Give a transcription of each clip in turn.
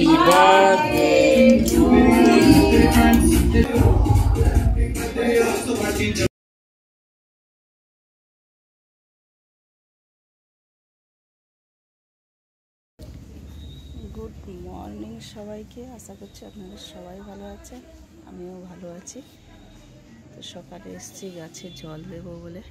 Good morning সবাইকে। আশা করছি আপনারা সবাই ভালো আছেন, আমিও ভালো আছি। তো সকালে এসেছি গাছে জল দেব বলে।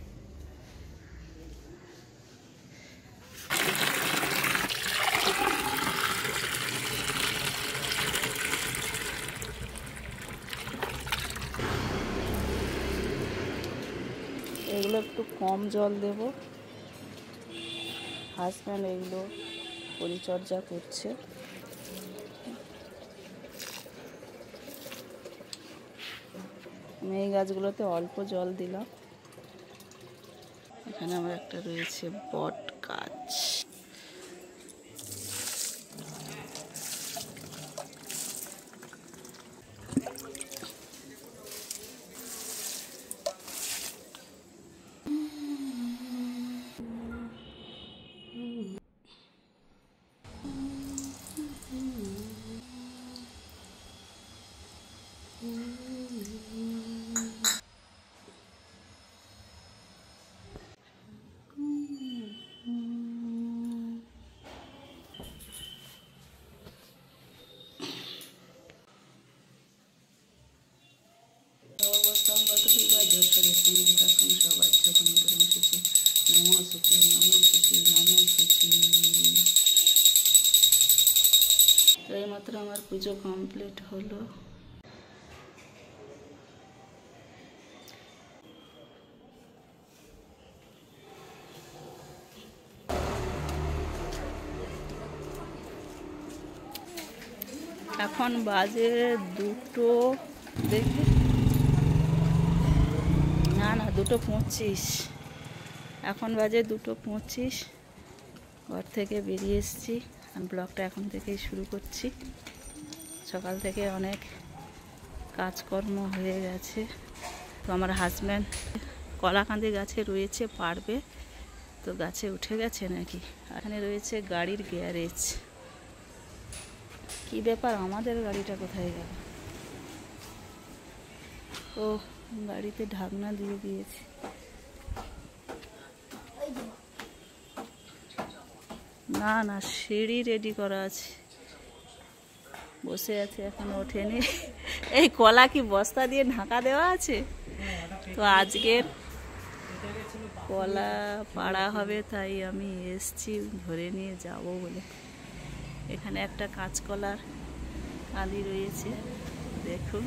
এগুলো একটু কম জল দেব, হাজব্যান্ড এগুলো পরিচর্যা করছে। আমি এই গাছগুলোতে অল্প জল দিলাম। এখানে আমার একটা রয়েছে বট গাছ। এইমাত্র আমার পুজো কমপ্লিট হলো। এখন বাজে 2টো, দেখি না 2:25। এখন বাজে 2:25। ঘর থেকে বেরিয়ে এসেছি। আমি ব্লগটা এখন থেকেই শুরু করছি। সকাল থেকে অনেক কাজকর্ম হয়ে গেছে। তো আমার হাজব্যান্ড কলাকান্দি গাছে রয়েছে, পারবে তো গাছে উঠে গেছে নাকি। এখানে রয়েছে গাড়ির গ্যারেজ। কি ব্যাপার, আমাদের গাড়িটা কোথায় গেল? ও, গাড়িতে ঢাকনা দিয়ে দিয়েছে। না সিঁড়ি রেডি করা আছে, বসে আছে, এখন ওঠেনি। এই কলা কি বস্তা দিয়ে ঢাকা দেওয়া আছে? তো আজকের কলা পাড়া হবে, তাই আমি এসছি ধরে নিয়ে যাব বলে। এখানে একটা কাঁচকলার কাঁদি রয়েছে, দেখুন।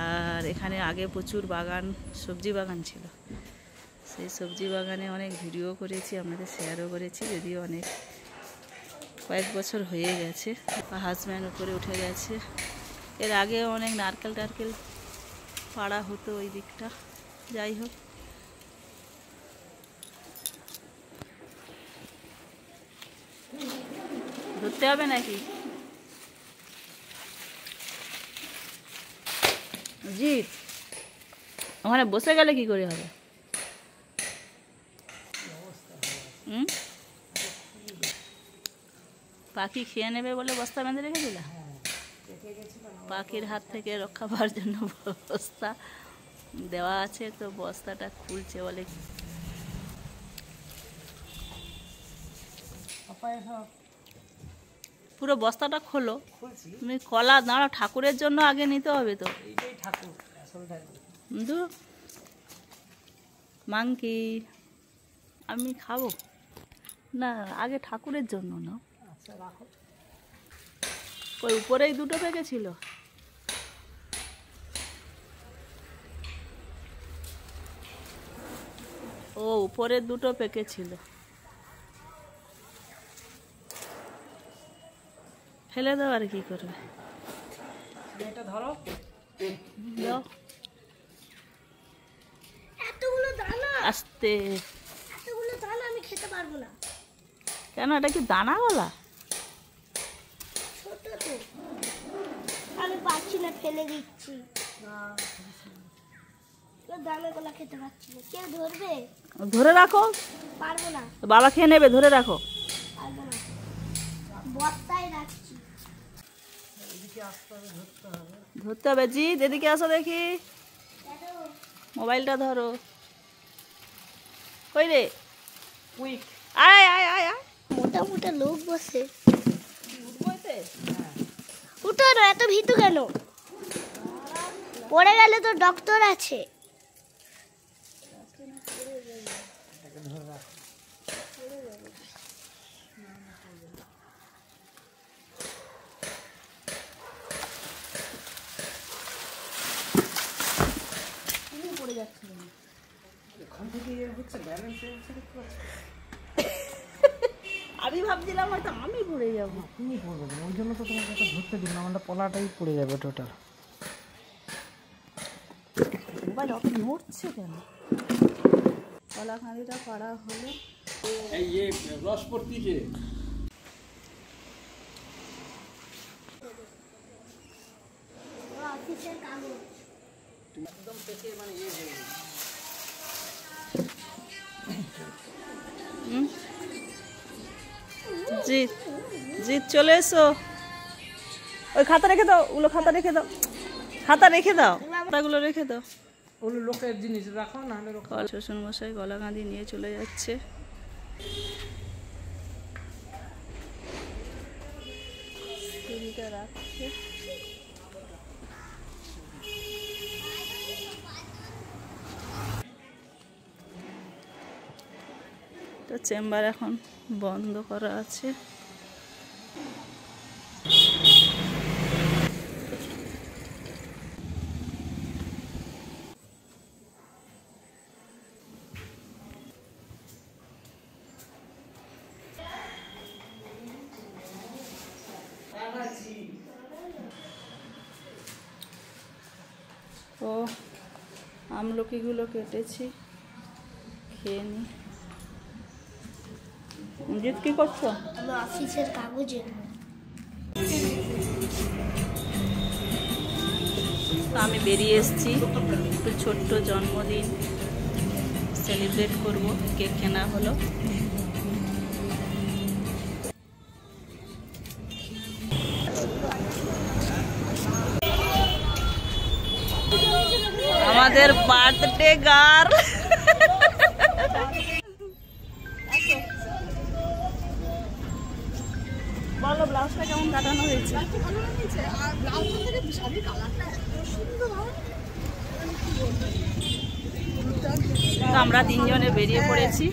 আর এখানে আগে প্রচুর বাগান, সবজি বাগান ছিল। সেই সবজি বাগানে অনেক ভিডিও করেছি, আপনাদের শেয়ারও করেছি, যদিও অনেক কয়েক বছর হয়ে গেছে। হাজব্যান্ড উপরে উঠে গেছে। এর আগে অনেক নারকেল টারকেল পাড়া হতো ওই দিকটা। যাই হোক, ধরতে হবে নাকি? জিৎ, ওখানে বসে গেলে কি করে হবে? পাখি খেয়ে নেবে বলে বস্তা বেঁধে রেখেছিল। পাখির হাত থেকে রক্ষা পাওয়ার জন্য বস্তা দেওয়া আছে। তো বস্তাটা খুলছে বলে, পুরো বস্তাটা খোলো। তুমি কলা দাঁড়াও, ঠাকুরের জন্য আগে নিতে হবে তো। মাংকি আমি খাবো না, আগে ঠাকুরের জন্য না। ওই উপরেই 2টো পেকেছিল। ও উপরে 2টো পেকেছিল, ফেলে দাও। আর কি করবে? এটা ধরো, দাও। এতগুলো দানা, আস্তে। এতগুলো দানা আমি খেতে পারবো না। কেন, এটা কি দানা গলা? ছোট তো, আমি পাচ্ছি না, ফেলে দিচ্ছি। দানা গলা খেতে পাচ্ছি না। কেউ ধরবে? ধরে রাখো। পারবো না, বাবা খেয়ে নেবে, ধরে রাখো। পারবো না। ধরতে হবে। জিৎ এদিকে আসো দেখি, মোবাইলটা ধরো। কই রে, আয় আয় আয় আয়। মোটা মোটা লোক বসে। উঠো না, এত ভীতু কেন? পড়ে গেলে তো ডক্টর আছে। আমি ভাবছিলাম হয়তো আমি পড়ে যাবো। তুমি পড়বে না, ওই জন্য তো তোমাকে একটা ধরতে দিন, আমাদের পলাটাই পড়ে যাবে টোটাল। মোবাইল অত নড়ছে কেন? কলাখাঁড়িটা করা হলো। এই যে রস পড়তিছে অফিসের কাগজ। একদম থেকে মানে ইয়ে হয়ে গেছে। জিৎ জিৎ চলে এসো। ওই খাতা রেখে দাও, ওগুলো খাতা রেখে দাও, খাতা রেখে দাও, খাতাগুলো রেখে দাও। ওগুলো লোকের জিনিস রাখো, না হলে শ্বশুর মশাই গলা কাঁদি নিয়ে চলে যাচ্ছে। রাখছে। তো চেম্বার এখন বন্ধ করা আছে। তো আমলকিগুলো কেটেছি, খেয়ে নি। জিৎ কি করছো? আমার অফিসের কাগজে। তো আমি বেরিয়ে এসেছি, একটু ছোট্ট জন্মদিন সেলিব্রেট করব। কেক কেনা হলো। আমাদের বার্থডে গার্ল। বলো ব্লাউজটা কেমন কাটানো হয়েছে? তো আমরা তিনজনে বেরিয়ে পড়েছি।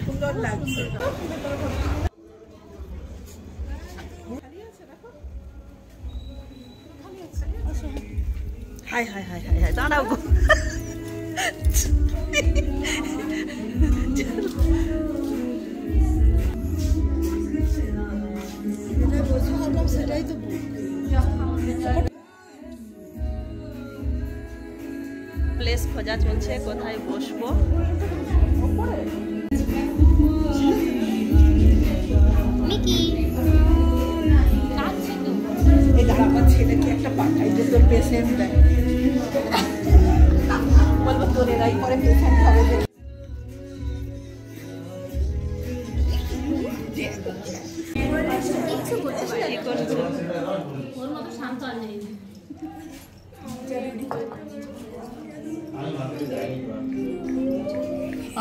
High high high high high, দাঁড়াও গো। প্লেস খোঁজা চলছে, কোথায় বসবো। আমার ছেলেকে একটা পাঠাই যে তোর পেশেন্ট দেয়, বলবো তোর এরাই পরে পেশেন্ট হবে।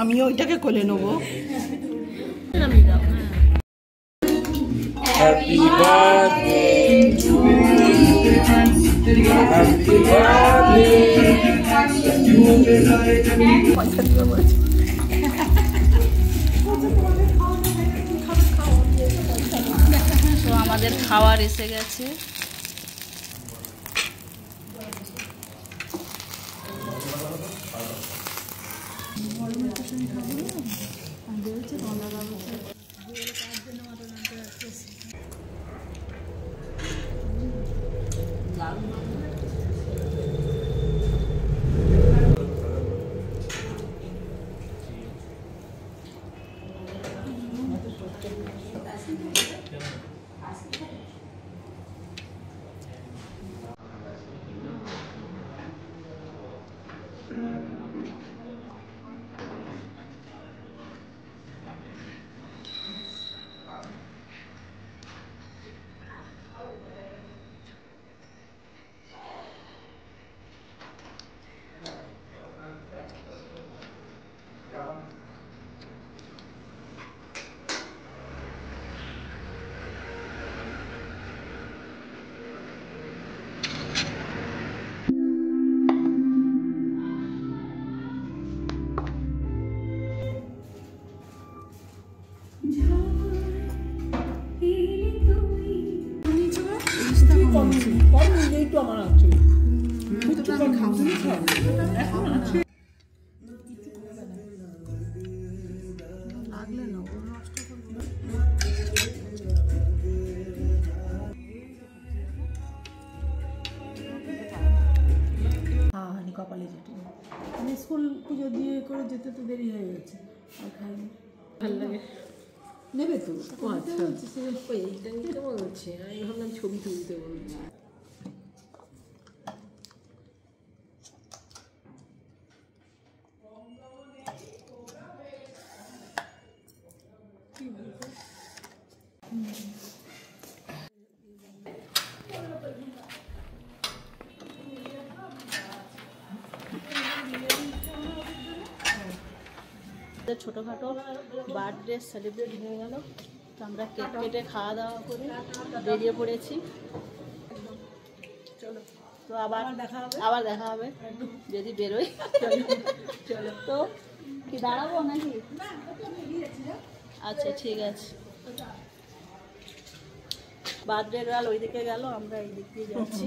আমি ওইটাকে কোলে নেবো। Happy birthday to you. Happy birthday. তো আমাদের খাবার এসে গেছে। কম নিজেই তো আমার আছে খাবি এখন আছে লাগলে না ও নষ্ট করবে। হ্যাঁ হানি কপালে যেটি আমি স্কুল পুজো দিয়ে করে যেতে তো দেরি হয়ে গেছে আর খাইনি ভালো লাগে নেবে তো ও আচ্ছা এইটা নিতে বলছে আমি ভাবলাম ছবি তুলতে বলছি ছোটোখাটো বার্থডে সেলিব্রেট হয়ে গেল, তো আমরা কেক কেটে খাওয়া দাওয়া করে বেরিয়ে পড়েছি। চলো তো আবার দেখা হবে যদি বেরোই। চলো তো কি দাঁড়াবো নাকি? আচ্ছা ঠিক আছে। বার্থডে গার্ল ওইদিকে গেল, আমরা এই দিক দিয়ে যাচ্ছি।